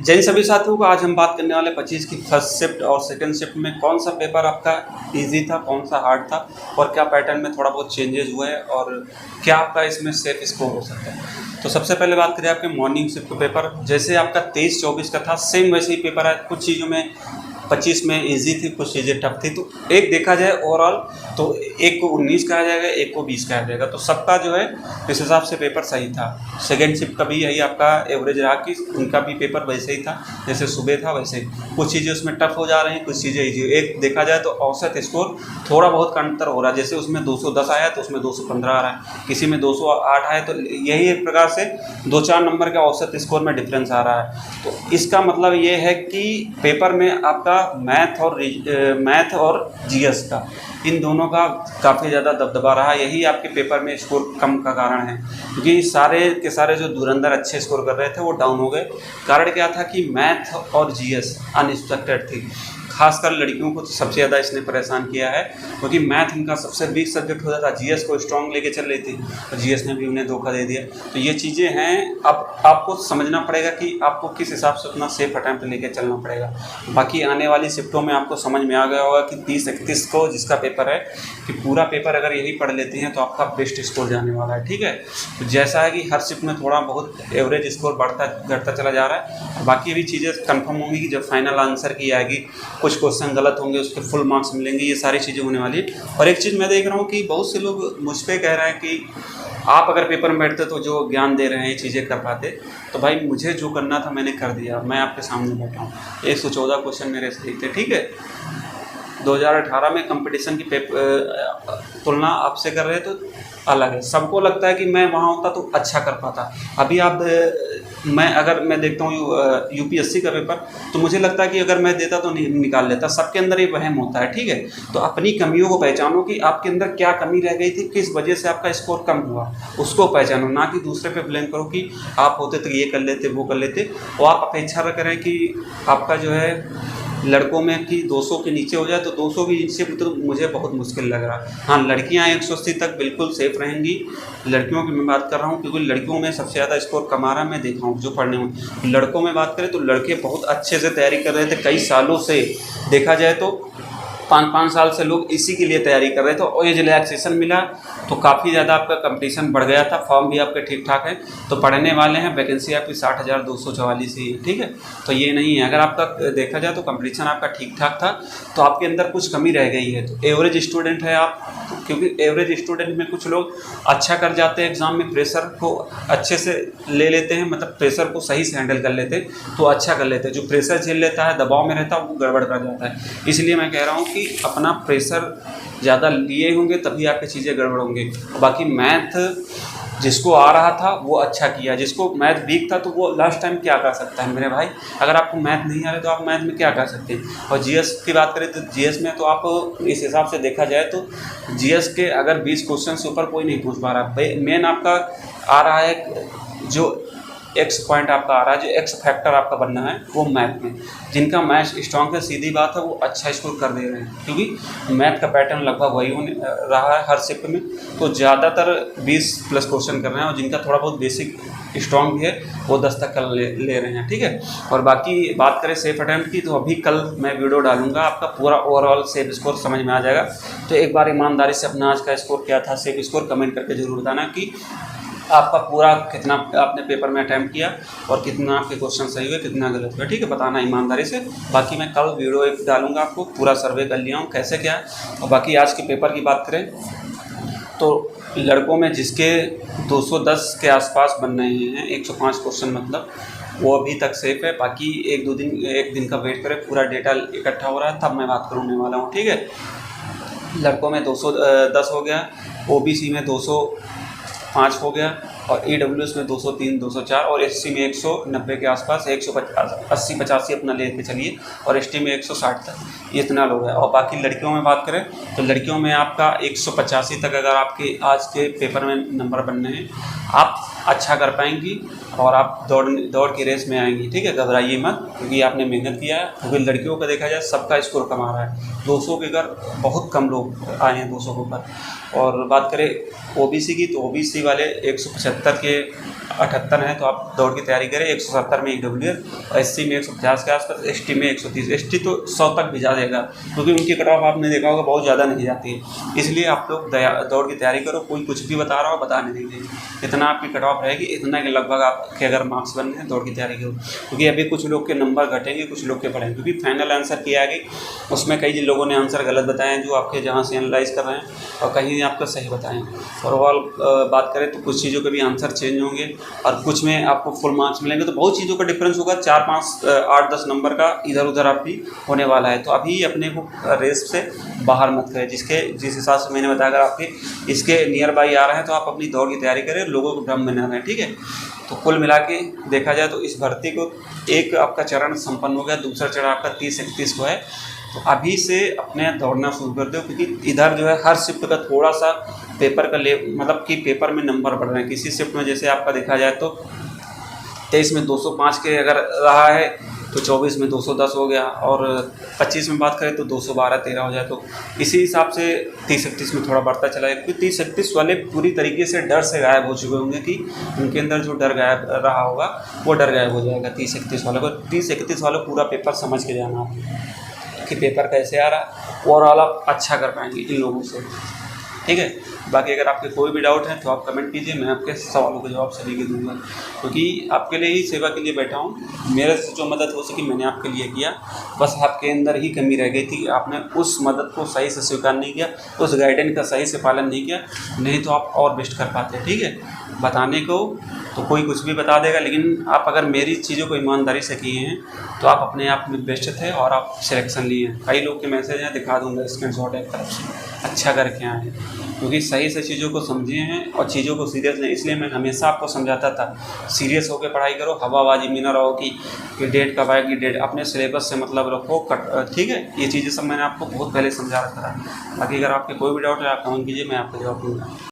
जय सभी साथियों को, आज हम बात करने वाले 25 की फर्स्ट शिफ्ट और सेकंड शिफ्ट में कौन सा पेपर आपका इजी था, कौन सा हार्ड था और क्या पैटर्न में थोड़ा बहुत चेंजेस हुए हैं और क्या आपका इसमें सेफ स्कोर हो सकता है। तो सबसे पहले बात करें आपके मॉर्निंग शिफ्ट के पेपर, जैसे आपका 23-24 का था सेम वैसे ही पेपर है। कुछ चीज़ों में 25 में इजी थी, कुछ चीज़ें टफ थी। तो एक देखा जाए ओवरऑल तो एक को 19 कहा जाएगा, एक को 20 कहा जाएगा। तो सबका जो है इस हिसाब से पेपर सही था। सेकेंड शिफ्ट का भी यही आपका एवरेज रहा कि उनका भी पेपर वैसे ही था जैसे सुबह था वैसे ही। कुछ चीज़ें उसमें टफ हो जा रही हैं, कुछ चीज़ें ईजी। एक देखा जाए तो औसत स्कोर थोड़ा बहुत का अंतर हो रहा है, जैसे उसमें 210 आया तो उसमें 215 आ रहा है, किसी में 208 आया। तो यही एक प्रकार से 2-4 नंबर का औसत स्कोर में डिफरेंस आ रहा है। तो इसका मतलब ये है कि पेपर में आपका मैथ और जीएस का, इन दोनों का काफ़ी ज़्यादा दबदबा रहा। यही आपके पेपर में स्कोर कम का कारण है, क्योंकि सारे के सारे जो धुरंधर अच्छे स्कोर कर रहे थे वो डाउन हो गए। कारण क्या था कि मैथ और जीएस अनएक्सपेक्टेड थी। खासकर लड़कियों को तो सबसे ज़्यादा इसने परेशान किया है, क्योंकि मैथ इनका सबसे वीक सब्जेक्ट होता था। जीएस को स्ट्रॉन्ग लेके चल रही थी और जीएस ने भी उन्हें धोखा दे दिया। तो ये चीज़ें हैं, अब आपको समझना पड़ेगा कि आपको किस हिसाब से अपना सेफ अटैम्प्ट लेके चलना पड़ेगा। बाकी आने वाली शिफ्टों में आपको समझ में आ गया होगा कि 30-31 को जिसका पेपर है कि पूरा पेपर अगर यही पढ़ लेते हैं तो आपका बेस्ट स्कोर जाने वाला है। ठीक है, तो जैसा है कि हर शिफ्ट में थोड़ा बहुत एवरेज स्कोर बढ़ता घटता चला जा रहा है। बाकी भी चीज़ें कंफर्म होंगी कि जब फाइनल आंसर की आएगी, कुछ क्वेश्चन गलत होंगे उसके फुल मार्क्स मिलेंगे, ये सारी चीज़ें होने वाली है। और एक चीज़ मैं देख रहा हूँ कि बहुत से लोग मुझ पर कह रहे हैं कि आप अगर पेपर में बैठते तो जो ज्ञान दे रहे हैं ये चीज़ें कर पाते। तो भाई मुझे जो करना था मैंने कर दिया, मैं आपके सामने बैठा हूँ। 114 क्वेश्चन मेरे सही थे। ठीक है, 2018 में कंपटीशन की तुलना आपसे कर रहे तो अलग है। सबको लगता है कि मैं वहाँ होता तो अच्छा कर पाता। अभी अगर मैं देखता हूँ यूपीएससी का पेपर, तो मुझे लगता है कि अगर मैं देता तो निकाल लेता। सबके अंदर ये वहम होता है। ठीक है, तो अपनी कमियों को पहचानो कि आपके अंदर क्या कमी रह गई थी, किस वजह से आपका स्कोर कम हुआ, उसको पहचानो। ना कि दूसरे पे ब्लेम करो कि आप होते तो ये कर लेते वो कर लेते। और आप अपेक्षा करें कि आपका जो है लड़कों में कि 200 के नीचे हो जाए, तो 200 के नीचे तो मुझे बहुत मुश्किल लग रहा है। हाँ, लड़कियां 180 तक बिल्कुल सेफ रहेंगी। लड़कियों की मैं बात कर रहा हूँ, क्योंकि लड़कियों में सबसे ज़्यादा स्कोर कमा रहा मैं देखा हूँ जो पढ़ने में। लड़कों में बात करें तो लड़के बहुत अच्छे से तैयारी कर रहे थे कई सालों से। देखा जाए तो 5-5 साल से लोग इसी के लिए तैयारी कर रहे थे और एज रिलैक्सेशन मिला तो काफ़ी ज़्यादा आपका कंपटीशन बढ़ गया था। फॉर्म भी आपके ठीक ठाक है, तो पढ़ने वाले हैं। वैकेंसी आपकी 60,244 ही है। ठीक है, तो ये नहीं है। अगर आपका देखा जाए तो कंपटीशन आपका ठीक ठाक था, तो आपके अंदर कुछ कमी रह गई है। तो एवरेज स्टूडेंट है आप, क्योंकि एवरेज स्टूडेंट में कुछ लोग अच्छा कर जाते हैं एग्ज़ाम में, प्रेशर को अच्छे से ले लेते हैं, मतलब प्रेशर को सही से हैंडल कर लेते तो अच्छा कर लेते हैं। जो प्रेशर झेल लेता है, दबाव में रहता है, वो गड़बड़ कर जाता है। इसलिए मैं कह रहा हूँ कि अपना प्रेशर ज़्यादा लिए होंगे तभी आपकी चीज़ें गड़बड़ होंगी। बाकी मैथ जिसको आ रहा था वो अच्छा किया, जिसको मैथ वीक था तो वो लास्ट टाइम क्या कर सकता है मेरे भाई। अगर आपको मैथ नहीं आ रहा तो आप मैथ में क्या कर सकते हैं। और जीएस की बात करें तो जीएस में तो आप इस हिसाब से देखा जाए तो जीएस के अगर 20 क्वेश्चन से ऊपर कोई नहीं पूछ पा रहा। मेन आपका आ रहा है जो एक्स पॉइंट आपका आ रहा है, जो एक्स फैक्टर आपका बनना है वो मैथ में। जिनका मैथ स्ट्रॉन्ग है, सीधी बात है, वो अच्छा स्कोर कर दे रहे हैं, क्योंकि मैथ का पैटर्न लगभग वही होने रहा है हर शिफ्ट में। तो ज़्यादातर 20+ क्वेश्चन कर रहे हैं, और जिनका थोड़ा बहुत बेसिक स्ट्रॉन्ग भी है वो 10 तक कर ले रहे हैं। ठीक है, और बाकी बात करें सेफ अटैम्प्ट की, तो अभी कल मैं वीडियो डालूंगा, आपका पूरा ओवरऑल सेफ स्कोर समझ में आ जाएगा। तो एक बार ईमानदारी से अपना आज का स्कोर क्या था, सेफ स्कोर कमेंट करके ज़रूर बताना कि आपका पूरा कितना आपने पेपर में अटैम्प्ट किया और कितना आपके क्वेश्चन सही हुए, कितना गलत हुआ। ठीक है, बताना ईमानदारी से। बाकी मैं कल वीडियो एक डालूंगा, आपको पूरा सर्वे कर लिया हूँ कैसे क्या है। और बाकी आज के पेपर की बात करें तो लड़कों में जिसके 210 के आसपास बन रहे हैं, 105 क्वेश्चन मतलब, वो अभी तक सेफ है। बाकी एक दिन का वेट करें, पूरा डेटा इकट्ठा हो रहा है तब मैं बात करने वाला हूँ। ठीक है, लड़कों में 210 हो गया, ओबीसी में 205 हो गया, और ईडब्ल्यूएस में 203, 204, और एससी में 190 के आसपास, 180-85 अपना ले के चलिए, और एसटी में 160 तक, इतना लोग है। और बाकी लड़कियों में बात करें तो लड़कियों में आपका 185 तक अगर आपके आज के पेपर में नंबर बनने हैं, आप अच्छा कर पाएंगी और आप दौड़ की रेस में आएंगी। ठीक है, घबराइए मत, क्योंकि आपने मेहनत किया है। क्योंकि लड़कियों का देखा जाए सबका स्कोर कम आ रहा है, 200 के घर बहुत कम लोग आए हैं 200 के ऊपर। और बात करें ओबीसी की, तो ओबीसी वाले 175 के 78 हैं, तो आप दौड़ की तैयारी करें। 170 में ईडब्ल्यू है, एससी में 150 के आसपास, एसटी में 130। एसटी तो 100 तक भी जा देगा, क्योंकि उनकी कट ऑफ आपने देखा होगा बहुत ज़्यादा नहीं जाती है। इसलिए आप लोग दौड़ की तैयारी करो, कोई कुछ भी बता रहा हो बता नहीं देंगे, इतना आपकी कट ऑफ रहेगी, इतना के लगभग आपके अगर मार्क्स बनने हैं दौड़ की तैयारी करो। क्योंकि अभी कुछ लोग के नंबर घटेंगे, कुछ लोग के बढ़ेंगे, क्योंकि फाइनल आंसर किया गई उसमें कई लोगों ने आंसर गलत बताए हैं जो आपके जहाँ से एनालाइज कर रहे हैं, और कहीं आपका सही बताएं। ओवरऑल बात करें तो कुछ चीज़ों के भी आंसर चेंज होंगे और कुछ में आपको फुल मार्क्स मिलेंगे, तो बहुत चीज़ों का डिफरेंस होगा। 4, 5, 8, 10 नंबर का इधर उधर आपकी होने वाला है। तो अभी अपने को रेस से बाहर मत करें। जिस हिसाब से मैंने बताया, अगर आपके इसके नियर बाई आ रहे हैं तो आप अपनी दौड़ की तैयारी करें, लोगों को भ्रम में न रहें। ठीक है, तो कुल मिला के देखा जाए तो इस भर्ती को एक आपका चरण संपन्न हो गया, दूसरा चरण आपका 30-31 को है। तो अभी से अपने दौड़ना शुरू कर दो, क्योंकि इधर जो है हर शिफ्ट का थोड़ा सा पेपर का मतलब कि पेपर में नंबर बढ़ रहे हैं। किसी शिफ्ट में जैसे आपका देखा जाए तो 23 में 205 के अगर रहा है तो 24 में 210 हो गया, और 25 में बात करें तो 212-13 हो जाए। तो इसी हिसाब से 30-31 में थोड़ा बढ़ता चला है, क्योंकि 30-31 वाले पूरी तरीके से डर से गायब हो चुके होंगे, कि उनके अंदर जो डर गायब रहा होगा वो डर गायब हो जाएगा 30-31 वालों को। 30-31 वालों पूरा पेपर समझ के जाना कि पेपर कैसे आ रहा, ओवरऑल आप अच्छा कर पाएंगे इन लोगों से। ठीक है, बाकी अगर आपके कोई भी डाउट है तो आप कमेंट कीजिए, मैं आपके सवालों के जवाब सभी के दूंगा, क्योंकि आपके लिए ही सेवा के लिए बैठा हूँ। मेरे से जो मदद हो सकी मैंने आपके लिए किया, बस आपके अंदर ही कमी रह गई थी, आपने उस मदद को सही से स्वीकार नहीं किया, उस गाइडेंस का सही से पालन नहीं किया, नहीं तो आप और बेस्ट कर पाते। ठीक है, बताने को तो कोई कुछ भी बता देगा, लेकिन आप अगर मेरी चीज़ों को ईमानदारी से किए हैं तो आप अपने आप में बेस्ट थे और आप सिलेक्शन लिए हैं। कई लोग के मैसेज हैं, दिखा दूंगा स्क्रीनशॉट एक तरफ से, अच्छा करके आए हैं, क्योंकि सही से चीज़ों को समझे हैं और चीज़ों को सीरियस नहीं। इसलिए मैं हमेशा आपको समझाता था, सीरियस होकर पढ़ाई करो, हवाबाजी में ना रहो कि डेट कब आएगी, डेट अपने सिलेबस से मतलब रखो। ठीक है, ये चीज़ें सब मैंने आपको बहुत पहले समझा रखा था। बाकी अगर आपके कोई भी डाउट है आप कमेंट कीजिए, मैं आपको जवाब दूँगा।